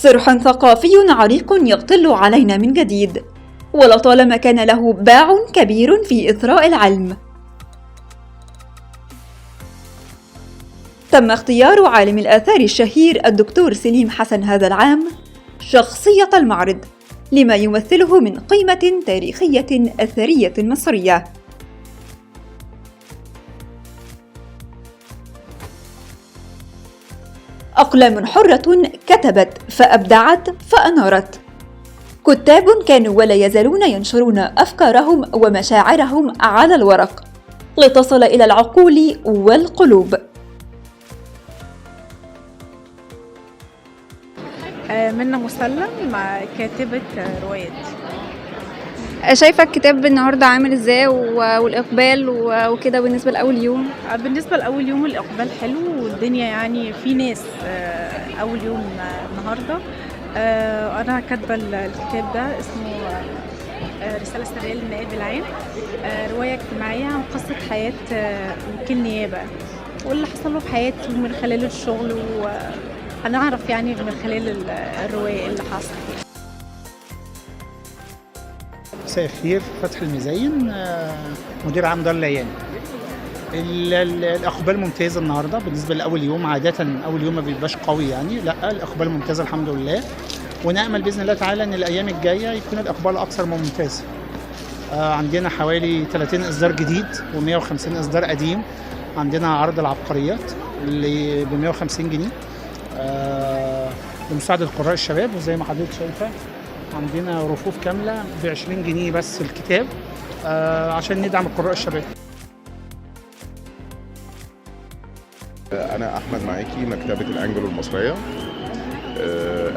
صرح ثقافي عريق يطل علينا من جديد، ولطالما كان له باع كبير في إثراء العلم. تم اختيار عالم الآثار الشهير الدكتور سليم حسن هذا العام شخصية المعرض لما يمثله من قيمة تاريخية أثرية مصرية. أقلام حرة كتبت فأبدعت فأنارت. كتاب كانوا ولا يزالون ينشرون أفكارهم ومشاعرهم على الورق لتصل إلى العقول والقلوب. منى مسلم، كاتبة روايات. شايفة الكتاب النهاردة عامل ازاي والإقبال وكده بالنسبة لأول يوم؟ بالنسبة لأول يوم الإقبال حلو، والدنيا يعني في ناس أول يوم النهاردة. أنا كاتبة الكتاب ده اسمه رسالة سرية للنائب العام، رواية اجتماعية عن قصة حياة وكيل نيابة واللي حصل له في حياته من خلال الشغل، وهنعرف يعني من خلال الرواية اللي حصل. مساء الخير، فتحي المزين، مدير عام دار العيان. الاقبال ممتاز النهارده بالنسبه لاول يوم. عاده اول يوم ما بيبقاش قوي يعني، لا الاقبال ممتاز الحمد لله، ونامل باذن الله تعالى ان الايام الجايه يكون الاقبال اكثر من ممتاز. عندنا حوالي 30 اصدار جديد و150 اصدار قديم. عندنا عرض العبقريات اللي ب 150 جنيه لمساعده قراء الشباب، وزي ما حضرتك شايفه عندنا رفوف كامله ب 20 جنيه بس الكتاب عشان ندعم قراء الشباب. أنا أحمد معاكي، مكتبة الأنجلو المصرية.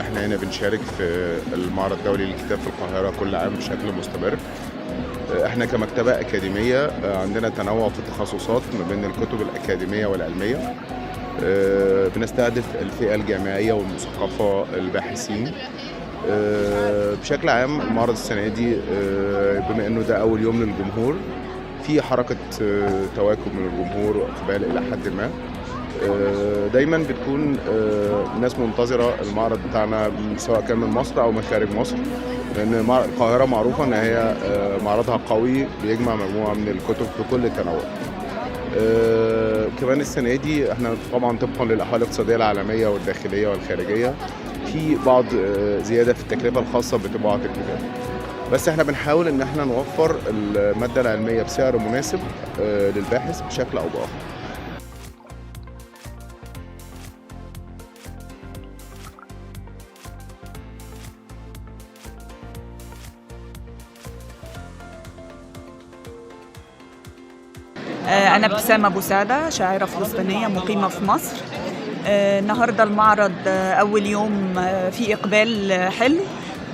إحنا هنا بنشارك في المعرض الدولي للكتاب في القاهرة كل عام بشكل مستمر. إحنا كمكتبة أكاديمية عندنا تنوع في التخصصات ما بين الكتب الأكاديمية والعلمية. بنستهدف الفئة الجامعية والمثقفة الباحثين. بشكل عام المعرض السنة دي بما أنه ده أول يوم للجمهور، في حركة تواكب من الجمهور وإقبال إلى حد ما. دايما بتكون الناس منتظرة المعرض بتاعنا سواء كان من مصر أو من خارج مصر، لأن القاهرة معروفة أن هي معرضها قوي بيجمع مجموعة من الكتب بكل التنوع. كمان السنة دي احنا طبعا طبقا للأحوال الاقتصادية العالمية والداخلية والخارجية في بعض زيادة في التكلفة الخاصة بطباعة الكتاب، بس احنا بنحاول ان احنا نوفر المادة العلمية بسعر مناسب للباحث بشكل او بآخر. أنا ابتسام أبو سعدة، شاعرة فلسطينية مقيمة في مصر. النهاردة المعرض أول يوم في إقبال حلو.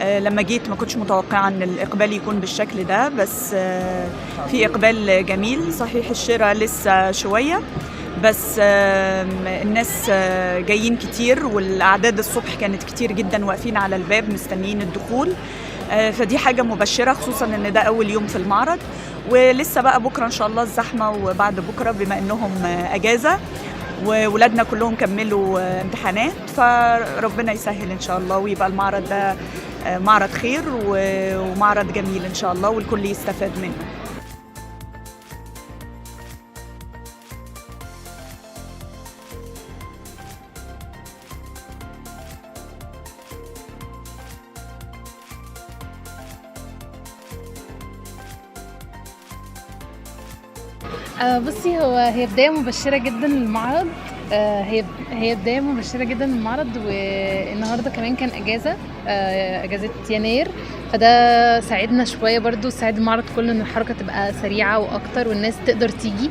لما جيت ما كنتش متوقعة أن الإقبال يكون بالشكل ده، بس في إقبال جميل. صحيح الشراء لسه شوية، بس الناس جايين كتير، والأعداد الصبح كانت كتير جدا واقفين على الباب مستنيين الدخول، فدي حاجة مبشرة، خصوصا أن ده أول يوم في المعرض. ولسه بقى بكرة إن شاء الله الزحمة، وبعد بكرة بما أنهم أجازة وولادنا كلهم كملوا امتحانات، فربنا يسهل إن شاء الله، ويبقى المعرض ده معرض خير ومعرض جميل إن شاء الله، والكل يستفاد منه. بصي، هي بداية مبشرة جدا للمعرض. هي بداية مبشرة جدا للمعرض، والنهارده كمان كان اجازة يناير، فده ساعدنا شوية برضو، ساعد المعرض كله ان الحركة تبقى سريعة واكتر والناس تقدر تيجي.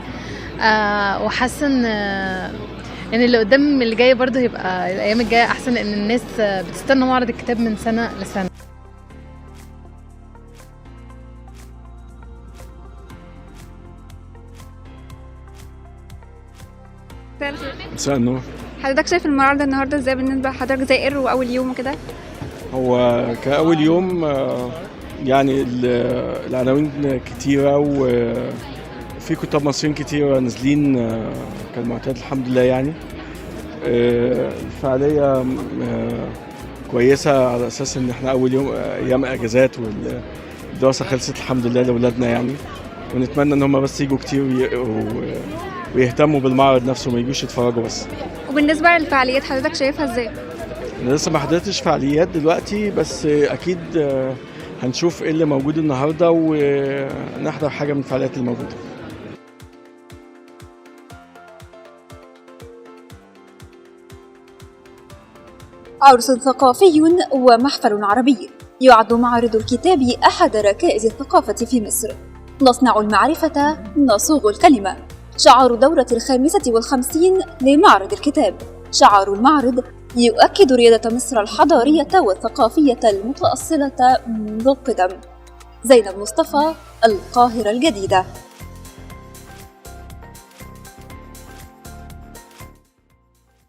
وحاسة ان اللي قدام اللي جاي برضو هيبقى الايام الجاية احسن، لان الناس بتستنى معرض الكتاب من سنة لسنة. مساء النور. حضرتك شايف المعرض النهارده ازاي بالنسبة لحضرتك زائر وأول يوم وكده؟ هو كأول يوم يعني العناوين كتيرة، وفي كتاب مصريين كتيرة نازلين كالمعتاد الحمد لله. يعني الفعالية كويسة على أساس إن إحنا أول يوم أيام أجازات والدراسة خلصت الحمد لله لأولادنا يعني، ونتمنى إن هم بس يجوا كتير ويهتموا بالمعرض نفسه، ما يجوش يتفرجوا بس. وبالنسبة للفعاليات حضرتك شايفها ازاي؟ أنا لسه ما حضرتش فعاليات دلوقتي، بس أكيد هنشوف إيه اللي موجود النهاردة ونحضر حاجة من الفعاليات اللي موجودة. عرس ثقافي ومحفل عربي. يعد معرض الكتاب أحد ركائز الثقافة في مصر. نصنع المعرفة، نصوغ الكلمة. شعار الدورة 55 لمعرض الكتاب. شعار المعرض يؤكد ريادة مصر الحضارية والثقافية المتأصلة منذ القدم. زينب مصطفى، القاهرة الجديدة.